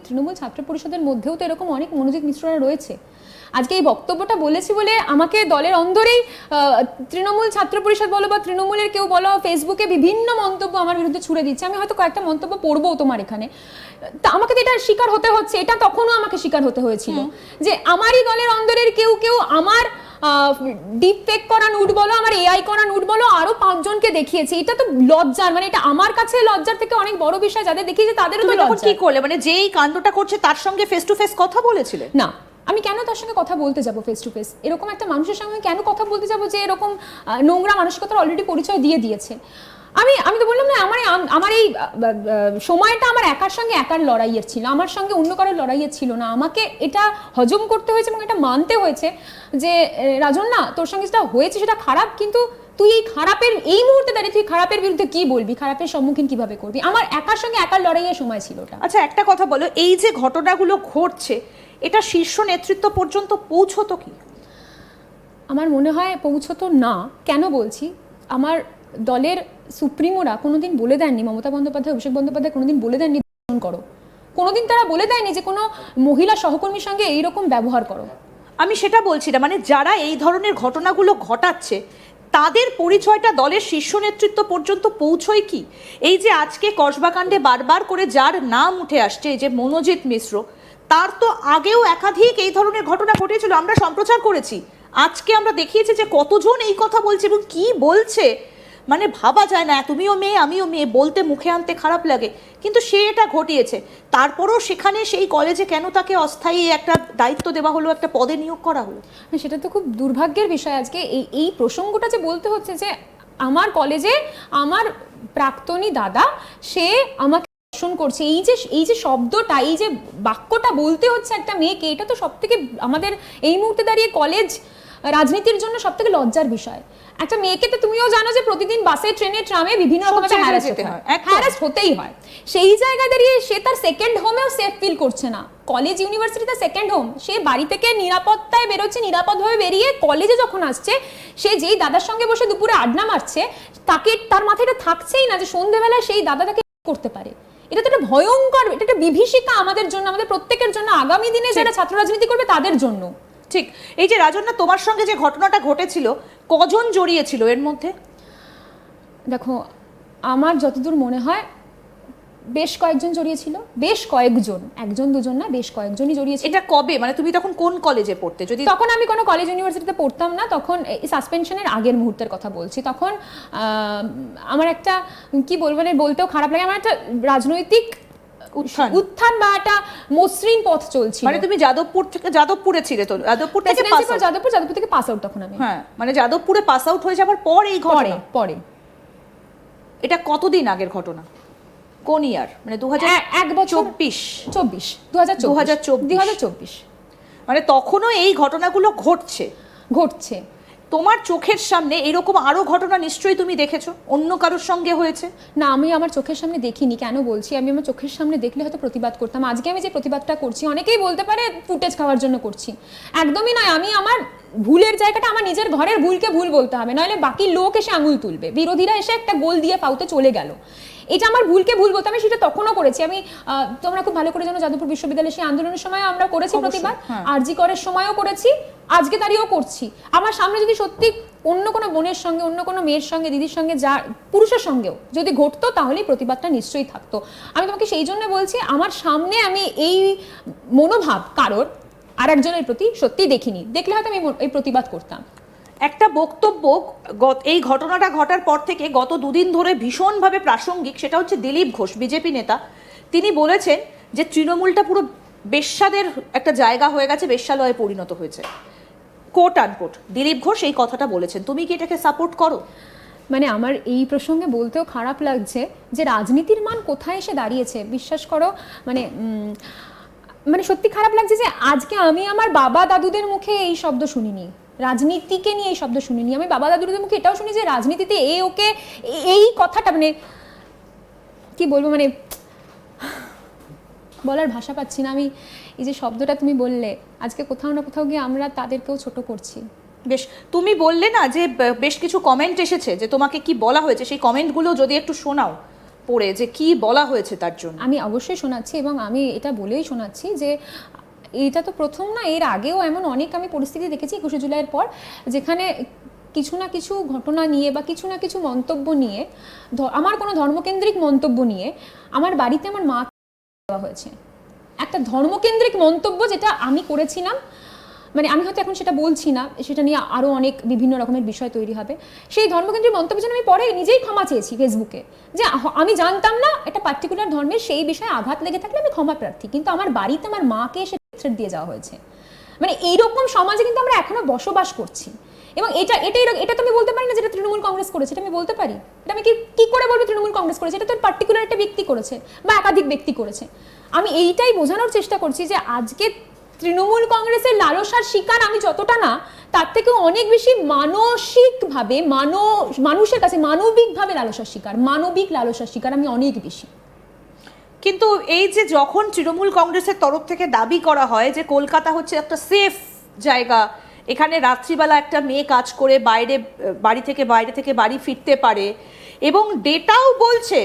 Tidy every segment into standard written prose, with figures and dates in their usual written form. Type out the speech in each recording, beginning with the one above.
তৃণমূল ছাত্র পরিষদের মধ্যেও তো এরকম অনেক মনোজিৎ মিশ্ররা রয়েছে। আজকে এই বক্তব্যটা বলেছি বলে আমাকে দলের অন্দরেই তৃণমূল ছাত্র পরিষদ বলো বা তৃণমূলের কেউ বলো ফেসবুকে বিভিন্ন মন্তব্য আমার বিরুদ্ধে ছুড়ে দিচ্ছে। আমি হয়তো কয়েকটা মন্তব্য পড়বো তোমার এখানে, তা আমাকে তো এটা শিকার হতে হচ্ছে। এটা তখনও আমাকে শিকার হতে হয়েছিল যে আমারই দলের অন্দরের কেউ কেউ আমার ডিপ ফেক করা নোট বলো, আমার এআই করা নোট বলো, আরো 5 জনকে দেখিয়েছে। এটা তো লজ্জার, মানে এটা আমার কাছে লজ্জার থেকে অনেক বড় বিষয়। যাদের দেখিয়েছে তাদেরও তো লজ্জা। কি করলে, মানে যেই কাণ্ডটা করছে তার সঙ্গে ফেস টু ফেস কথা বলেছিলে? না, আমি কেন তার সঙ্গে কথা বলতে যাব ফেস টু ফেস? এরকম একটা মানুষের সঙ্গে কেন কথা বলতে যাব যে এরকম নোংরা মানসিকতার অলরেডি পরিচয় দিয়ে দিয়েছে? আমি তো বললাম না, আমার এই সময়টা আমার একার সঙ্গে একার লড়াইয়ের ছিল, আমার সঙ্গে অন্য কারোর লড়াইয়ের ছিল না। আমাকে এটা হজম করতে হয়েছে এবং এটা মানতে হয়েছে যে রাজন না, তোর সঙ্গে যেটা হয়েছে সেটা খারাপ, কিন্তু তুই এই খারাপের এই মুহূর্তে দাঁড়িয়ে তুই খারাপের বিরুদ্ধে কি বলবি, খারাপের সম্মুখীন কিভাবে করবি? আমার একার সঙ্গে একার লড়াইয়ের সময় ছিল ওটা। আচ্ছা, একটা কথা বলো, এই যে ঘটনাগুলো ঘটছে এটা শীর্ষ নেতৃত্ব পর্যন্ত পৌঁছতো কি? আমার মনে হয় পৌঁছতো না। কেন বলছি? আমার দলের সুপ্রিমোরা কোনোদিন বলে দেননি, মমতা বন্দ্যোপাধ্যায়, অভিষেক বন্দ্যোপাধ্যায় কোনোদিন বলে দেননি করো, কোনোদিন তারা বলে দেয়নি যে কোনো মহিলা সহকর্মীর সঙ্গে এইরকম ব্যবহার করো। আমি সেটা বলছি না, মানে যারা এই ধরনের ঘটনাগুলো ঘটাচ্ছে তাদের পরিচয়টা দলের শীর্ষ নেতৃত্ব পর্যন্ত পৌঁছয় কি? এই যে আজকে কসবাকাণ্ডে বারবার করে যার নাম উঠে আসছে, এই যে মনোজিৎ মিশ্র, তার তো আগেও একাধিক এই ধরনের ঘটনা ঘটেছিল, আমরা সম্প্রচার করেছি। আজকে আমরা দেখিয়েছি যে কতজন এই কথা বলছে এবং কি বলছে, মানে ভাবা যায় না। তুমিও মেয়ে, আমিও মেয়ে, বলতে মুখে আনতে খারাপ লাগে, কিন্তু সে এটা ঘটিয়েছে। তারপরও সেখানে সেই কলেজে কেন তাকে অস্থায়ী একটা দায়িত্ব দেওয়া হলো, একটা পদে নিয়োগ করা হলো? সেটা তো খুব দুর্ভাগ্যের বিষয়। আজকে এই প্রসঙ্গটা যে বলতে হচ্ছে যে আমার কলেজে আমার প্রাক্তনী দাদা, সে আমাকে করছে, এই যে শব্দটা, এই যে বাক্যটা বলতে হচ্ছে একটা মেয়েকে, এটা তো সবথেকে আমাদের এই মুহূর্তে দাঁড়িয়ে কলেজ রাজনীতির জন্য সবথেকে লজ্জার বিষয়। একটা মেয়েকে তো তুমিও জানো যে প্রতিদিন বাসে, ট্রেনে, ট্রামে বিভিন্ন রকমের হ্যারাস হতেই হয়। সেই জায়গায় দাঁড়িয়ে সে তার সেকেন্ড হোমেও সেফ ফিল করছে না। কলেজ ইউনিভার্সিটি তার সেকেন্ড হোম। সে বাড়ি থেকে নিরাপত্তায় বেরোচ্ছে, নিরাপদভাবে বেরিয়ে কলেজে যখন আসছে, সে যেই দাদার সঙ্গে বসে দুপুরে আড্ডা মারছে, তার মাথায় এটা থাকছেই না যে সন্ধ্যেবেলায় সেই দাদা তাকে করতে পারে। এটা তো একটা ভয়ঙ্কর, এটা একটা বিভীষিকা আমাদের জন্য, আমাদের প্রত্যেকের জন্য, আগামী দিনে যারা ছাত্র রাজনীতি করবে তাদের জন্য। ঠিক। এই যে রাজন্না, তোমার সঙ্গে যে ঘটনাটা ঘটেছিল, কজন জড়িয়েছিল এর মধ্যে? দেখো, আমার যতদূর মনে হয় বেশ কয়েকজন জড়িয়েছিল, বেশ কয়েকজন, একজন দুজন না, বেশ কয়েকজনই জড়িয়েছিল। এটা কবে, মানে তুমি তখন কোন কলেজে পড়তে? যদি তখন আমি কোনো কলেজ ইউনিভার্সিটিতে পড়তাম না, তখন সাসপেনশনের আগের মুহূর্তের কথা বলছি। তখন আমার একটা কি বলবো, মানে বলতেও খারাপ লাগে, আমার একটা রাজনৈতিক উত্থান বা একটা মসৃণ পথ চলছিল। মানে তুমি যাদবপুরে ছিলে তো? যাদবপুর থেকে পাস আউট তখন আমি। হ্যাঁ, মানে যাদবপুরে পাস আউট হয়ে যাবার পর এই ঘটনা? পরে। এটা কতদিন আগের ঘটনা? কোন ইয়ার? মানে 2024। মানে তখনও এই ঘটনাগুলো ঘটছে? তোমার চোখের সামনে এরকম আরো ঘটনা নিশ্চয়ই তুমি দেখেছো, অন্য কারোর সঙ্গে হয়েছে? না, আমি আমার চোখের সামনে দেখিনি। কেন বলছি? আমি আমার চোখের সামনে দেখলে হয়তো প্রতিবাদ করতাম। আজকে আমি যে প্রতিবাদটা করছি, অনেকেই বলতে পারে ফুটেজ খাওয়ার জন্য করছি। একদমই নয়। আমি আমার ভুলের জায়গাটা, আমার নিজের ঘরের ভুলকে ভুল বলতে হবে, নইলে বাকি লোক এসে আঙুল তুলবে, বিরোধীরা এসে একটা গোল দিয়ে পাউতে চলে গেল। এটা আমার ভুলকে ভুল বলতে, আমি সেটা তখনও করেছি। আমি তোমরা খুব ভালো করে জানো, যাদবপুর বিশ্ববিদ্যালয়ে সেই আন্দোলনের সময় আমরা করেছি প্রতিবাদ, আরজি করের সময়ও করেছি, আজকে দাঁড়িয়েও করছি। আমার সামনে যদি সত্যি অন্য কোনো বোনের সঙ্গে, অন্য কোনো মেয়ের সঙ্গে, দিদির সঙ্গে, যা পুরুষের সঙ্গেও যদি ঘটতো, তাহলেই প্রতিবাদটা নিশ্চয়ই থাকতো। আমি তোমাকে সেই জন্য বলছি, আমার সামনে আমি এই মনোভাব কারোর আর একজনের প্রতি সত্যি দেখিনি। দেখলে হয়তো আমি এই প্রতিবাদ করতাম। একটা বক্তব্য এই ঘটনাটা ঘটার পর থেকে গত দুদিন ধরে ভীষণভাবে প্রাসঙ্গিক, সেটা হচ্ছে দিলীপ ঘোষ, বিজেপি নেতা। তিনি বলেছেন যে তৃণমূলটা পুরো বেশ্যাদের একটা জায়গা হয়ে গেছে, বেশ্যালয়ে পরিণত হয়েছে, কোট আনকোট। দিলীপ ঘোষ এই কথাটা বলেছেন। তুমি কি এটাকে সাপোর্ট করো? মানে আমার এই প্রসঙ্গে বলতেও খারাপ লাগছে যে রাজনীতির মান কোথায় এসে দাঁড়িয়েছে, বিশ্বাস করো। মানে সত্যি খারাপ লাগছে যে আজকে আমি আমার বাবা দাদুদের মুখে এই শব্দ শুনিনি, রাজনীতিকে নিয়ে এই শব্দ শুনিনি। আমি বাবা দাদুদের মুখে এটাও শুনি যে রাজনীতিতে ওকে এই কথাটা, মানে কি বলবো, মানে বলার ভাষা পাচ্ছি না। আমি এই যে শব্দটা তুমি বললে, আজকে কোথাও না কোথাও গিয়ে আমরা তাদেরকেও ছোট করছি। বেশ, তুমি বললে না যে বেশ কিছু কমেন্ট এসেছে, যে তোমাকে কি বলা হয়েছে, সেই কমেন্টগুলো যদি একটু শোনাও পড়ে যে কি বলা হয়েছে তার জন্য? আমি অবশ্যই শোনাচ্ছি, এবং আমি এটা বলেই শোনাচ্ছি যে এটা তো প্রথম না, এর আগেও এমন অনেক আমি পরিস্থিতি দেখেছি 21শে জুলাইয়ের পর, যেখানে কিছু না কিছু ঘটনা নিয়ে বা কিছু না কিছু মন্তব্য নিয়ে, আমার কোনো ধর্মকেন্দ্রিক মন্তব্য নিয়ে আমার বাড়িতে আমার মা দেওয়া হয়েছে। একটা ধর্মকেন্দ্রিক মন্তব্য যেটা আমি করেছিলাম, মানে আমি হয়তো এখন সেটা বলছি না, সেটা নিয়ে আরও অনেক বিভিন্ন রকমের বিষয় তৈরি হবে। সেই ধর্মকেন্দ্রিক মন্তব্যের জন্য আমি পরে নিজেই ক্ষমা চেয়েছি ফেসবুকে, যে আমি জানতাম না একটা পার্টিকুলার ধর্মের সেই বিষয়ে আঘাত লেগে থাকলে আমি ক্ষমা প্রার্থী, কিন্তু আমার বাড়িতে আমার মাকে এসে থ্রেট দিয়ে যাওয়া হয়েছে। মানে এইরকম সমাজে কিন্তু আমরা এখনো বসবাস করছি, এবং এটা তো আমি বলতে পারি না যেটা তৃণমূল কংগ্রেস করেছে, এটা আমি বলতে পারি? এটা আমি কি করে বলবো তৃণমূল কংগ্রেস করেছে? এটা তো পার্টিকুলার একটা ব্যক্তি করেছে বা একাধিক ব্যক্তি করেছে। আমি এইটাই বোঝানোর চেষ্টা করছি যে আজকে তৃণমূল কংগ্রেসের লালসার শিকার আমি যতটা না, তার থেকে অনেক বেশি মানসিকভাবে মানুষের কাছে মানবিকভাবে লালসার শিকার, মানবিক লালসার শিকার আমি অনেক বেশি। কিন্তু এই যে যখন তৃণমূল কংগ্রেসের তরফ থেকে দাবি করা হয় যে কলকাতা হচ্ছে একটা সেফ জায়গা, এখানে রাত্রিবেলা একটা মেয়ে কাজ করে বাড়ি থেকে বাড়ি ফিরতে পারে, এবং ডেটাও বলছে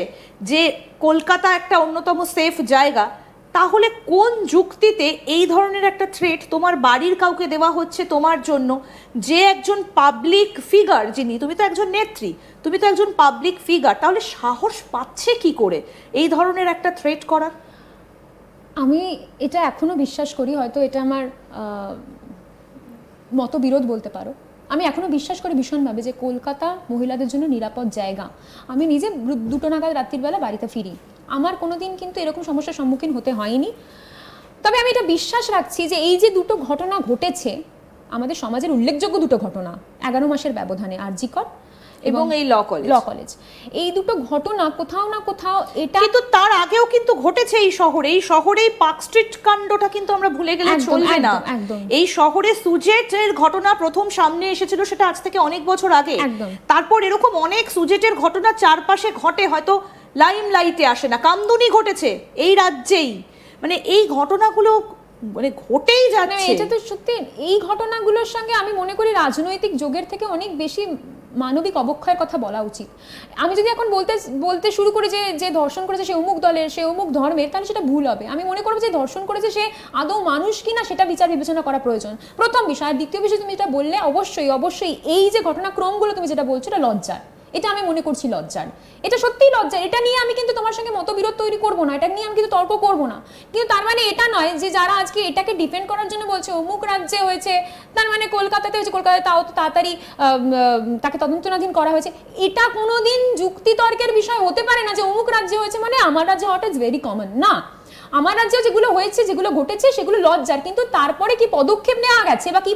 যে কলকাতা একটা অন্যতম সেফ জায়গা, তাহলে কোন যুক্তিতে এই ধরনের একটা থ্রেট তোমার বাড়ির কাউকে দেওয়া হচ্ছে তোমার জন্য, যে একজন পাবলিক ফিগার, তুমি তো একজন নেত্রী, তুমি তো একজন পাবলিক ফিগার, তাহলে সাহস পাচ্ছে কি করে এই ধরনের একটা থ্রেট করার? আমি এটা এখনো বিশ্বাস করি, হয়তো এটা আমার মতবিরোধ বলতে পারো, আমি এখনো বিশ্বাস করি ভীষণভাবে যে কলকাতা মহিলাদের জন্য নিরাপদ জায়গা। আমি নিজে 2টো নাগাদ রাত্রির বেলা বাড়িতে ফিরি, আমার কোনোদিন কিন্তু এরকম সমস্যার সম্মুখীন হতে হয়নি। তবে আমি এটা বিশ্বাস রাখছি যে এই যে 2টো ঘটনা ঘটেছে আমাদের সমাজের উল্লেখযোগ্য 2টো ঘটনা 11 মাসের ব্যবধানে, আরজি কর এবং এই ল কলেজ, এই 2টো ঘটনা কোথাও না কোথাও এটা, কিন্তু তার আগেও কিন্তু ঘটেছে এই শহরেই পার্ক স্ট্রিট কাণ্ডটা কিন্তু আমরা ভুলে গেলে চলবে না। এই শহরে সুজেটের ঘটনা প্রথম সামনে এসেছিল, সেটা আজ থেকে অনেক বছর আগে। তারপর এরকম অনেক সুজেটের ঘটনা চারপাশে ঘটে, হয়তো লাইমলাইটে আসে না। কামদুনি ঘটেছে এই রাজ্যেই, মানে এই ঘটনাগুলো মানে ঘটেই যাচ্ছে। এটা তো সত্যি, এই ঘটনাগুলোর সঙ্গে আমি মনে করি রাজনৈতিক যোগের থেকে অনেক বেশি মানবিক অবক্ষয়ের কথা বলা উচিত। আমি যদি এখন বলতে শুরু করি যে ধর্ষণ করেছে সে অমুক দলের, সে অমুক ধর্মের, তাহলে সেটা ভুল হবে। আমি মনে করবো যে ধর্ষণ করেছে সে আদৌ মানুষ কিনা সেটা বিচার বিবেচনা করা প্রয়োজন, প্রথম বিষয়। আর দ্বিতীয় বিষয়, তুমি যেটা বললে, অবশ্যই এই যে ঘটনাক্রমগুলো তুমি যেটা বলছো এটা লজ্জার, এটা আমি মনে করছি লজ্জার, এটা সত্যিই লজ্জার। এটা নিয়ে আমি কিন্তু তোমার সঙ্গে মতবিরোধ তৈরি করবো না, এটা নিয়ে আমি কিন্তু তর্ক করবো না, কিন্তু তার মানে এটা নয় যে যারা আজকে এটাকে ডিফেন্ড করার জন্য বলছে অমুক রাজ্যে হয়েছে, তার মানে কলকাতাতে হয়েছে, কলকাতায় তাও তো তাড়াতাড়ি তাকে তদন্তনাধীন করা হয়েছে, এটা কোনোদিন যুক্তিতর্কের বিষয় হতে পারে না যে অমুক রাজ্যে হয়েছে মানে আমার রাজ্যে হওয়াটা ইজ ভেরি কমন। না, আমার রাজ্যে যেগুলো হয়েছে, যেগুলো ঘটেছে সেগুলো লজ্জার, কিন্তু তারপরে কি পদক্ষেপ নেওয়া গেছে বা কি